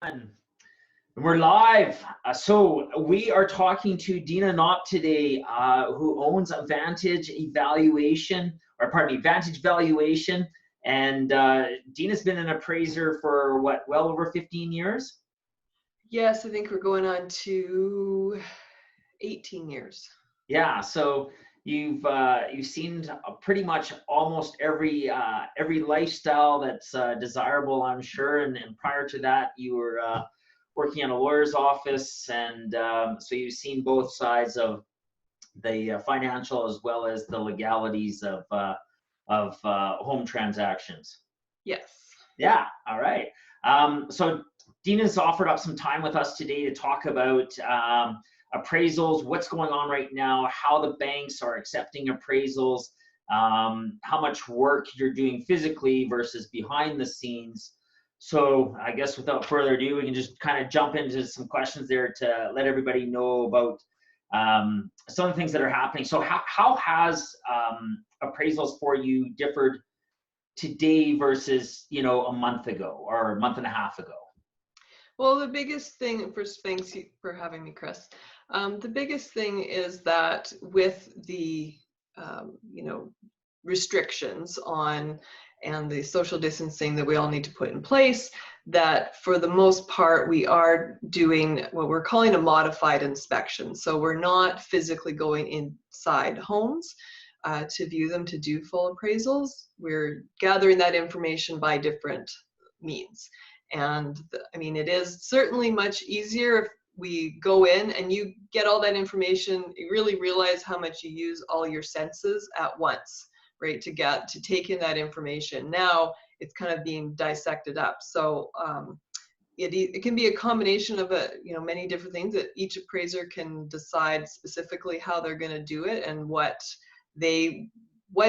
And we're live. So we are talking to Dena Knopp today, who owns a Vantage Valuation. And Dena's been an appraiser for what, well over 15 years? Yes, I think we're going on to 18 years. Yeah. So you've seen pretty much almost every lifestyle that's desirable, I'm sure. And prior to that, you were working in a lawyer's office, and so you've seen both sides of the financial as well as the legalities of home transactions. Yes. Yeah. All right. So Dena's offered up some time with us today to talk about appraisals, what's going on right now, how the banks are accepting appraisals, how much work you're doing physically versus behind the scenes. So I guess without further ado, we can just kind of jump into some questions there to let everybody know about some of the things that are happening. So how has appraisals for you differed today versus, a month ago or a month and a half ago? Well, the biggest thing, first, thanks for having me, Chris. The biggest thing is that with the, restrictions on and the social distancing that we all need to put in place, that for the most part, we are doing what we're calling a modified inspection. So we're not physically going inside homes to view them, to do full appraisals. We're gathering that information by different means. And it is certainly much easier if we go in and you get all that information, you really realize how much you use all your senses at once, right, to take in that information. Now it's kind of being dissected up. So it can be a combination of many different things that each appraiser can decide specifically how they're going to do it and what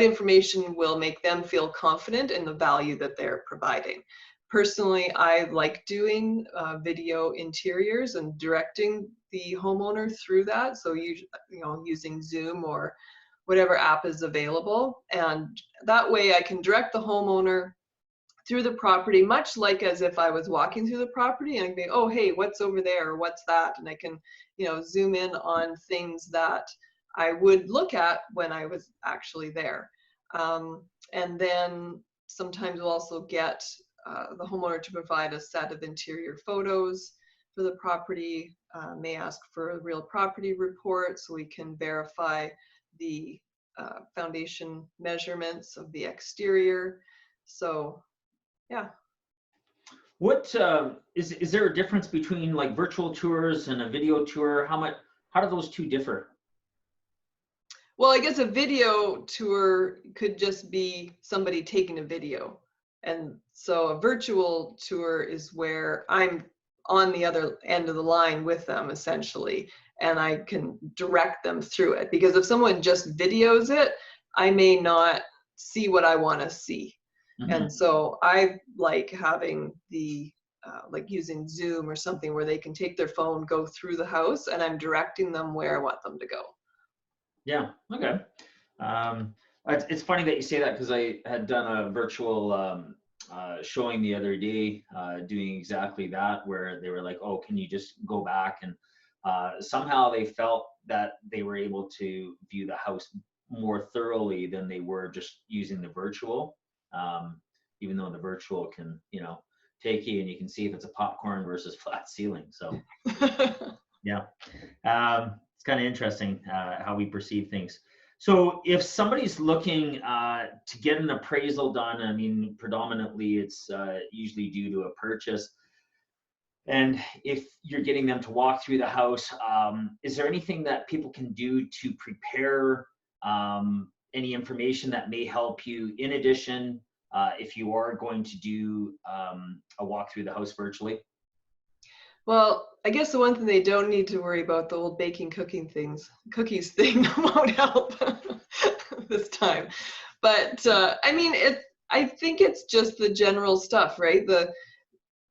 information will make them feel confident in the value that they're providing. Personally, I like doing video interiors and directing the homeowner through that. So using Zoom or whatever app is available. And that way I can direct the homeowner through the property, much like as if I was walking through the property, and I can be, oh, hey, what's over there? Or what's that? And I can, zoom in on things that I would look at when I was actually there. And then sometimes we'll also get the homeowner to provide a set of interior photos for the property, may ask for a real property report so we can verify the foundation measurements of the exterior. So, yeah. What is there a difference between like virtual tours and a video tour? How do those two differ? Well, I guess a video tour could just be somebody taking a video. And so a virtual tour is where I'm on the other end of the line with them, essentially, and I can direct them through it. Because if someone just videos it, I may not see what I want to see. Mm-hmm. And so I like having the, like using Zoom or something where they can take their phone, go through the house, and I'm directing them where I want them to go. Yeah, okay. It's funny that you say that because I had done a virtual showing the other day doing exactly that, where they were like, oh, can you just go back? And somehow they felt that they were able to view the house more thoroughly than they were just using the virtual, even though the virtual can, take you and you can see if it's a popcorn versus flat ceiling. So yeah, it's kind of interesting how we perceive things. So if somebody's looking to get an appraisal done, predominantly it's usually due to a purchase. And if you're getting them to walk through the house, is there anything that people can do to prepare any information that may help you in addition if you are going to do a walk through the house virtually? Well, I guess the one thing they don't need to worry about, the old baking cookies thing won't help this time. But I think it's just the general stuff, right?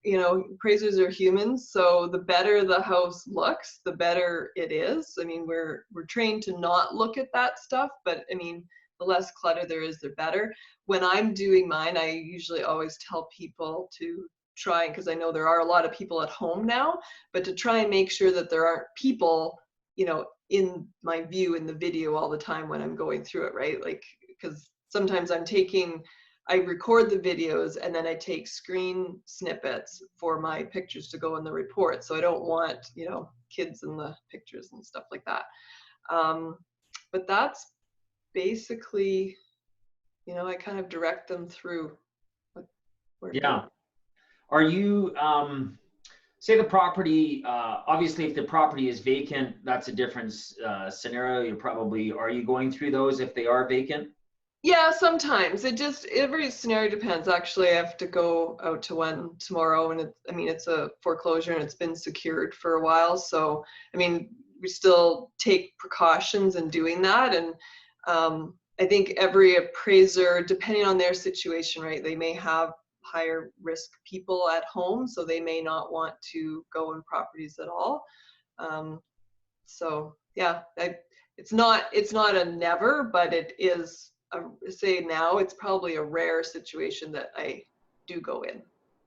Appraisers are humans, so the better the house looks, the better it is. We're trained to not look at that stuff, but the less clutter there is, the better. When I'm doing mine, I usually always tell people to trying, because I know there are a lot of people at home now, but to try and make sure that there aren't people, you know, in my view in the video all the time when I'm going through it, right? Like, because sometimes I record the videos and then I take screen snippets for my pictures to go in the report. So I don't want, you know, kids in the pictures and stuff like that. But that's basically, you know, I kind of direct them through where to Yeah. go. Are you, say the property, obviously if the property is vacant, that's a different scenario. Are you going through those if they are vacant? Yeah, sometimes every scenario depends. Actually, I have to go out to one tomorrow, and it's a foreclosure and it's been secured for a while. So, I mean, we still take precautions in doing that. And I think every appraiser, depending on their situation, right, they may have higher risk people at home, so they may not want to go in properties at all. So yeah, it's not a never, but it is say now it's probably a rare situation that I do go in.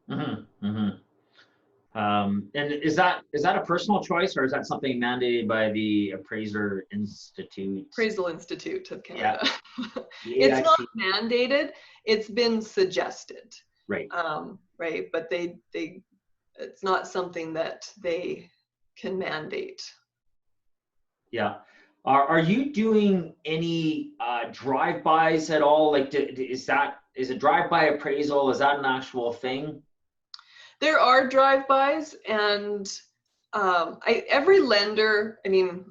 Mm-hmm, mm-hmm. And is that a personal choice, or is that something mandated by the Appraiser Institute? Appraisal Institute of Yeah, Canada. the It's not AIC. mandated, it's been suggested. Right. Right, but it's not something that they can mandate. Yeah. Are you doing any drive-bys at all? Like, is a drive-by appraisal, is that an actual thing? There are drive-bys, and every lender, I mean,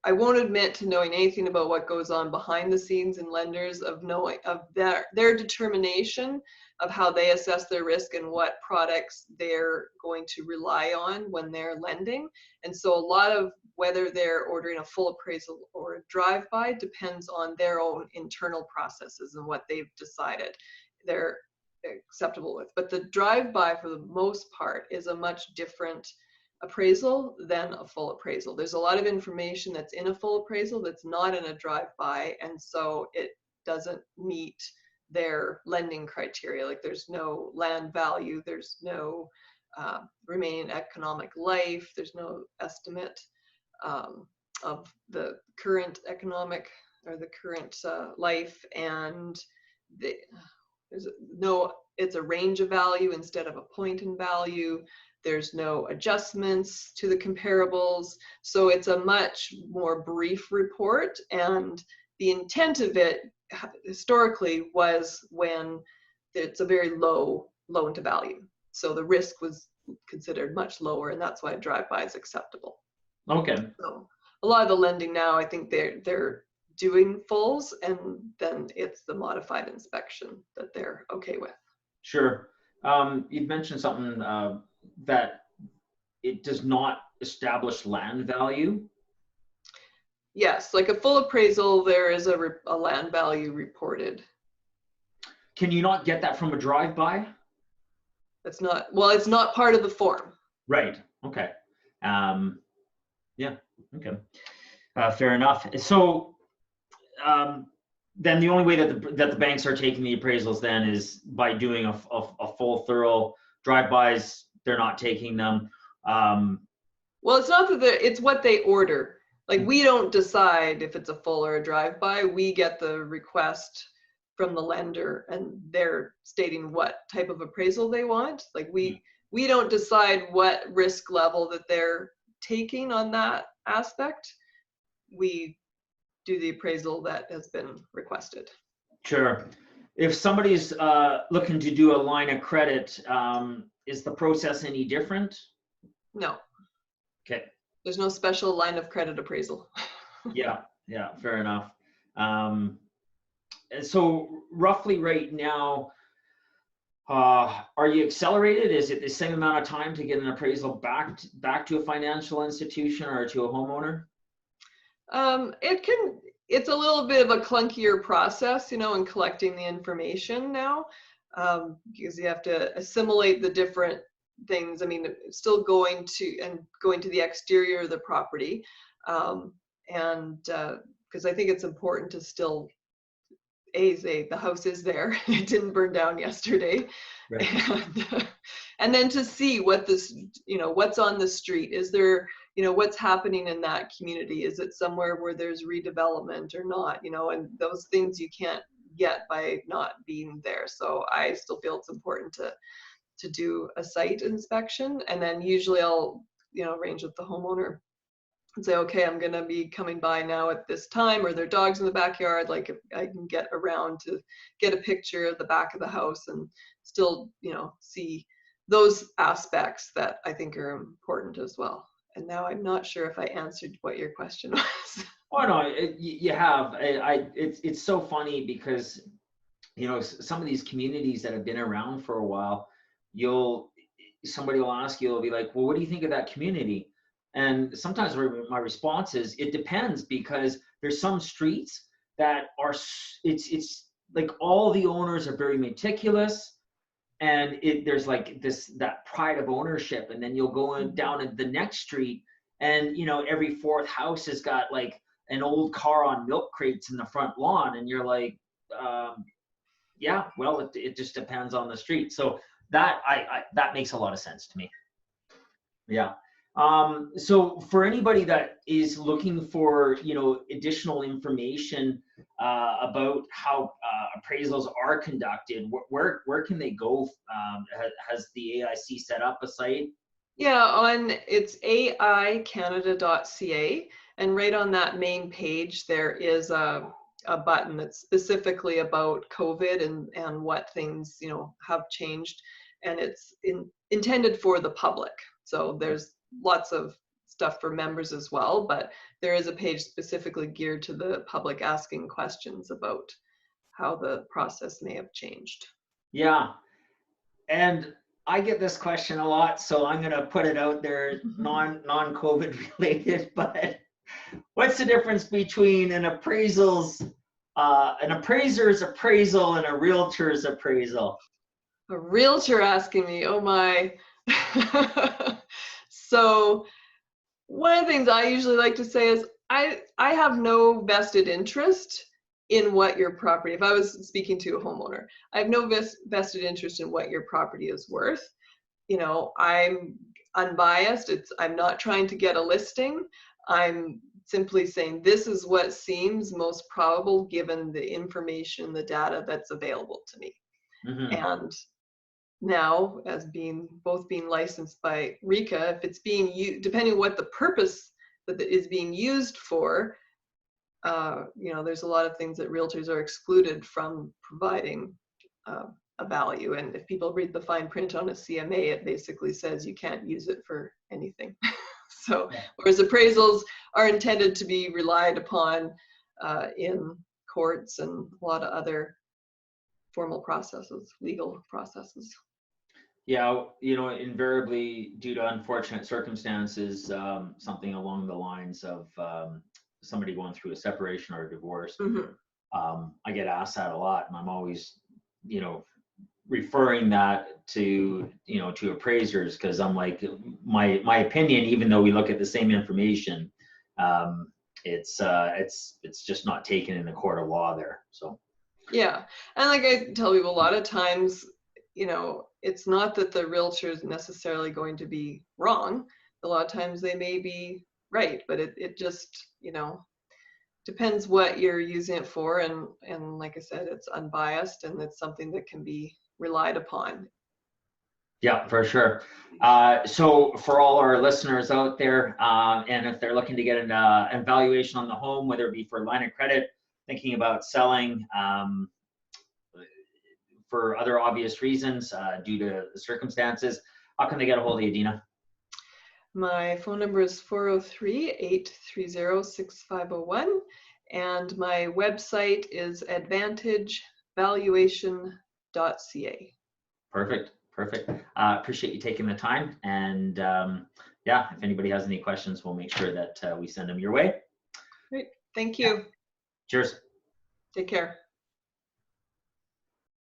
I won't admit to knowing anything about what goes on behind the scenes in lenders, of knowing of their determination of how they assess their risk and what products they're going to rely on when they're lending. And so a lot of whether they're ordering a full appraisal or a drive-by depends on their own internal processes and what they've decided they're acceptable with. But the drive-by, for the most part, is a much different appraisal than a full appraisal. There's a lot of information that's in a full appraisal that's not in a drive-by, and so it doesn't meet their lending criteria. Like, there's no land value, there's no remaining economic life, there's no estimate of the current economic or the current life, and it's a range of value instead of a point in value. There's no adjustments to the comparables. So it's a much more brief report, and the intent of it historically was when it's a very low loan to value. So the risk was considered much lower, and that's why a drive-by is acceptable. Okay. So a lot of the lending now, I think they're doing fulls, and then it's the modified inspection that they're okay with. Sure. You've mentioned something that it does not establish land value. Yes, like a full appraisal, there is a land value reported. Can you not get that from a drive-by? It's not part of the form. Right. Okay. Yeah. Okay. Fair enough. So then the only way that the banks are taking the appraisals then is by doing a full, thorough drive-bys. They're not taking them. Well, it's not that it's what they order. Like, we don't decide if it's a full or a drive-by. We get the request from the lender, and they're stating what type of appraisal they want. Like, we don't decide what risk level that they're taking on that aspect. We do the appraisal that has been requested. Sure. If somebody's looking to do a line of credit, is the process any different? No. Okay. There's no special line of credit appraisal. Yeah, fair enough. And so roughly right now, are you accelerated? Is it the same amount of time to get an appraisal back to a financial institution or to a homeowner? It's a little bit of a clunkier process, in collecting the information now, because you have to assimilate the different things. I mean, still going to the exterior of the property, and because I think it's important to still say the house is there. It didn't burn down yesterday. Right. And then to see what this, what's on the street. Is there, what's happening in that community? Is it somewhere where there's redevelopment or not? And those things you can't get by not being there. So I still feel it's important to do a site inspection, and then usually I'll arrange with the homeowner and say, okay, I'm going to be coming by now at this time, or their dog's in the backyard, like if I can get around to get a picture of the back of the house and still see those aspects that I think are important as well. And now I'm not sure if I answered what your question was. Oh no, you have. It's so funny because some of these communities that have been around for a while, somebody will ask you, they'll be like, well, what do you think of that community? And sometimes my response is, it depends, because there's some streets that are, it's like all the owners are very meticulous, and there's like that pride of ownership. And then you'll go down the next street, and every fourth house has got like an old car on milk crates in the front lawn, and you're like, yeah, well, it just depends on the street. So that that makes a lot of sense to me. Yeah. So for anybody that is looking for, additional information about how appraisals are conducted, where can they go? Has the AIC set up a site? Yeah, it's aicanada.ca, and right on that main page there is a button that's specifically about COVID and what things have changed, and it's intended for the public. So there's lots of stuff for members as well, but there is a page specifically geared to the public asking questions about how the process may have changed. Yeah, and I get this question a lot, so I'm going to put it out there, non-COVID related, but what's the difference between an appraiser's appraisal and a realtor's appraisal? A realtor asking me, oh my. So one of the things I usually like to say is I have no vested interest in what your property, if I was speaking to a homeowner, I have no vested interest in what your property is worth. I'm unbiased. I'm not trying to get a listing. I'm simply saying this is what seems most probable given the information, the data that's available to me. Mm-hmm. And now, as both being licensed by RECA, if it's being used, depending on what the purpose that it is being used for, there's a lot of things that realtors are excluded from providing a value. And if people read the fine print on a CMA, it basically says you can't use it for anything. So, whereas appraisals are intended to be relied upon in courts and a lot of other formal processes, legal processes. Yeah, invariably due to unfortunate circumstances, something along the lines of somebody going through a separation or a divorce, mm-hmm. I get asked that a lot, and I'm always, referring that to appraisers, because I'm like, my opinion, even though we look at the same information, it's just not taken in the court of law there. So. Yeah, and like I tell people a lot of times, it's not that the realtor is necessarily going to be wrong. A lot of times they may be right, but it just, depends what you're using it for. And like I said, it's unbiased, and it's something that can be relied upon. Yeah, for sure. So for all our listeners out there, and if they're looking to get an evaluation on the home, whether it be for line of credit, thinking about selling, for other obvious reasons due to the circumstances, how can they get a hold of you, Dena? My phone number is 403-830-6501, and my website is advantagevaluation.ca. Perfect. Appreciate you taking the time, and yeah, if anybody has any questions, we'll make sure that we send them your way. Great. Thank you. Yeah. Cheers. Take care.